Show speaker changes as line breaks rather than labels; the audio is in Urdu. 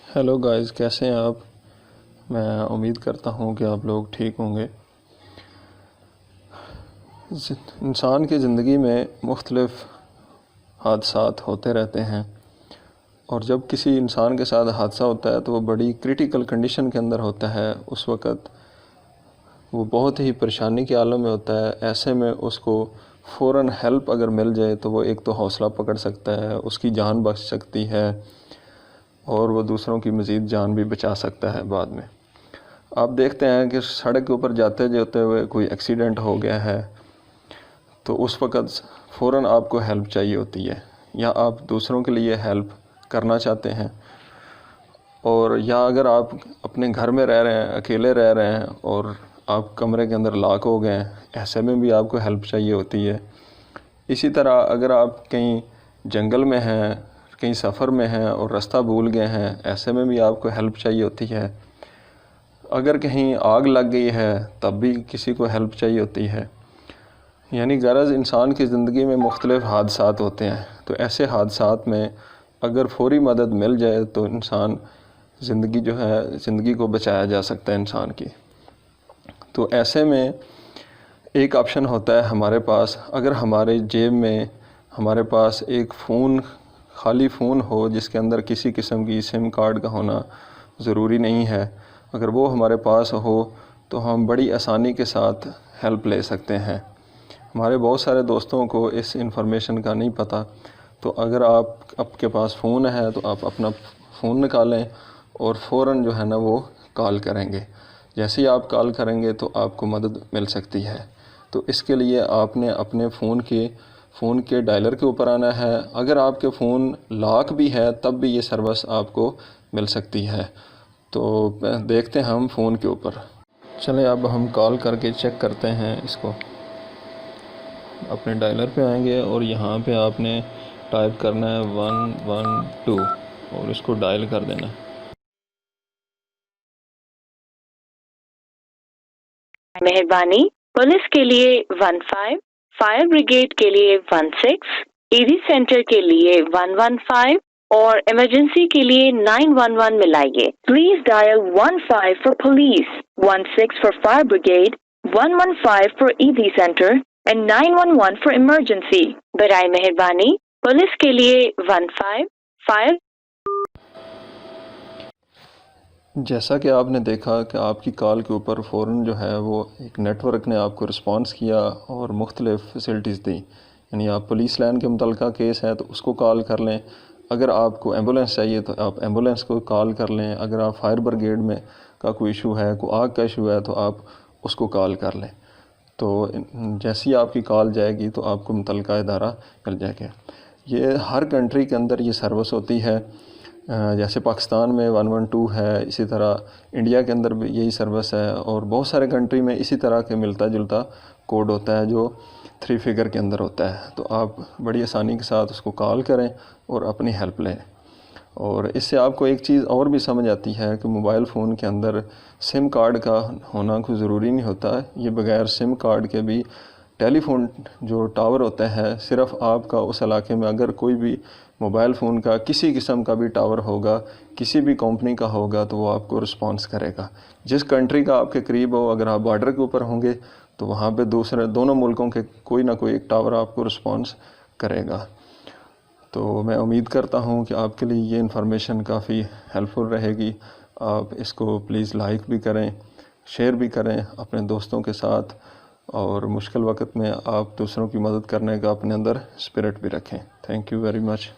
ہیلو گائز، کیسے ہیں آپ؟ میں امید کرتا ہوں کہ آپ لوگ ٹھیک ہوں گے۔ انسان کی زندگی میں مختلف حادثات ہوتے رہتے ہیں، اور جب کسی انسان کے ساتھ حادثہ ہوتا ہے تو وہ بڑی کریٹیکل کنڈیشن کے اندر ہوتا ہے۔ اس وقت وہ بہت ہی پریشانی کے عالم میں ہوتا ہے۔ ایسے میں اس کو فوراً ہیلپ اگر مل جائے تو وہ ایک تو حوصلہ پکڑ سکتا ہے، اس کی جان بچ سکتی ہے، اور وہ دوسروں کی مزید جان بھی بچا سکتا ہے بعد میں۔ آپ دیکھتے ہیں کہ سڑک کے اوپر جاتے ہوئے کوئی ایکسیڈنٹ ہو گیا ہے تو اس وقت فوراً آپ کو ہیلپ چاہیے ہوتی ہے، یا آپ دوسروں کے لیے ہیلپ کرنا چاہتے ہیں، اور یا اگر آپ اپنے گھر میں رہ رہے ہیں، اکیلے رہ رہے ہیں اور آپ کمرے کے اندر لاک ہو گئے ہیں، ایسے میں بھی آپ کو ہیلپ چاہیے ہوتی ہے۔ اسی طرح اگر آپ کہیں جنگل میں ہیں، کہیں سفر میں ہیں اور رستہ بھول گئے ہیں، ایسے میں بھی آپ کو ہیلپ چاہیے ہوتی ہے۔ اگر کہیں آگ لگ گئی ہے تب بھی کسی کو ہیلپ چاہیے ہوتی ہے۔ یعنی غرض انسان کی زندگی میں مختلف حادثات ہوتے ہیں، تو ایسے حادثات میں اگر فوری مدد مل جائے تو انسان زندگی کو بچایا جا سکتا ہے انسان کی۔ تو ایسے میں ایک آپشن ہوتا ہے ہمارے پاس، اگر ہمارے جیب میں ہمارے پاس ایک خالی فون ہو جس کے اندر کسی قسم کی سم کارڈ کا ہونا ضروری نہیں ہے، اگر وہ ہمارے پاس ہو تو ہم بڑی آسانی کے ساتھ ہیلپ لے سکتے ہیں۔ ہمارے بہت سارے دوستوں کو اس انفارمیشن کا نہیں پتہ، تو اگر آپ کے پاس فون ہے تو آپ اپنا فون نکالیں اور فوراً وہ کال کریں گے۔ جیسے ہی آپ کال کریں گے تو آپ کو مدد مل سکتی ہے۔ تو اس کے لیے آپ نے اپنے فون کے ڈائلر کے اوپر آنا ہے۔ اگر آپ کے فون لاک بھی ہے تب بھی یہ سروس آپ کو مل سکتی ہے۔ تو دیکھتے ہیں ہم فون کے اوپر، چلیں اب ہم کال کر کے چیک کرتے ہیں اس کو۔ اپنے ڈائلر پہ آئیں گے اور یہاں پہ آپ نے ٹائپ کرنا ہے 112 اور اس کو ڈائل کر دینا ہے۔
مہربانی، پولیس کے لیے 15، فائر بریگیڈ کے لیے 16، ایڈی سینٹر کے لیے 115 اور ایمرجنسی کے لیے 911 ملائیے۔ Please dial 15 for police، 16 for fire brigade، 115 for ED center and 911 for emergency۔ برائے مہربانی پولیس کے لیے 15، فائر۔
جیسا کہ آپ نے دیکھا کہ آپ کی کال کے اوپر فوراً وہ ایک نیٹ ورک نے آپ کو رسپانس کیا اور مختلف فیسلٹیز دی۔ یعنی آپ پولیس لائن کے متعلقہ کیس ہے تو اس کو کال کر لیں، اگر آپ کو ایمبولینس چاہیے تو آپ ایمبولینس کو کال کر لیں، اگر آپ فائر بریگیڈ میں کا کوئی ایشو ہے، کوئی آگ کا ایشو ہے تو آپ اس کو کال کر لیں۔ تو جیسی آپ کی کال جائے گی تو آپ کو متعلقہ ادارہ مل جائے گا۔ یہ ہر کنٹری کے اندر یہ سروس ہوتی ہے، جیسے پاکستان میں 112 ہے، اسی طرح انڈیا کے اندر بھی یہی سروس ہے، اور بہت سارے کنٹری میں اسی طرح کے ملتا جلتا کوڈ ہوتا ہے جو 3 فگر کے اندر ہوتا ہے۔ تو آپ بڑی آسانی کے ساتھ اس کو کال کریں اور اپنی ہیلپ لیں۔ اور اس سے آپ کو ایک چیز اور بھی سمجھ آتی ہے کہ موبائل فون کے اندر سم کارڈ کا ہونا کوئی ضروری نہیں ہوتا۔ یہ بغیر سم کارڈ کے بھی ٹیلی فون جو ٹاور ہوتا ہے، صرف آپ کا اس علاقے میں اگر کوئی بھی موبائل فون کا کسی قسم کا بھی ٹاور ہوگا، کسی بھی کمپنی کا ہوگا، تو وہ آپ کو رسپانس کرے گا۔ جس کنٹری کا آپ کے قریب ہو، اگر آپ بارڈر کے اوپر ہوں گے تو وہاں پہ دونوں ملکوں کے کوئی نہ کوئی ایک ٹاور آپ کو رسپانس کرے گا۔ تو میں امید کرتا ہوں کہ آپ کے لیے یہ انفارمیشن کافی ہیلپ فل رہے گی۔ آپ اس کو پلیز لائک بھی کریں، شیئر بھی کریں اپنے دوستوں کے ساتھ، اور مشکل وقت میں آپ دوسروں کی مدد کرنے کا اپنے اندر اسپرٹ بھی رکھیں۔ Thank you very much.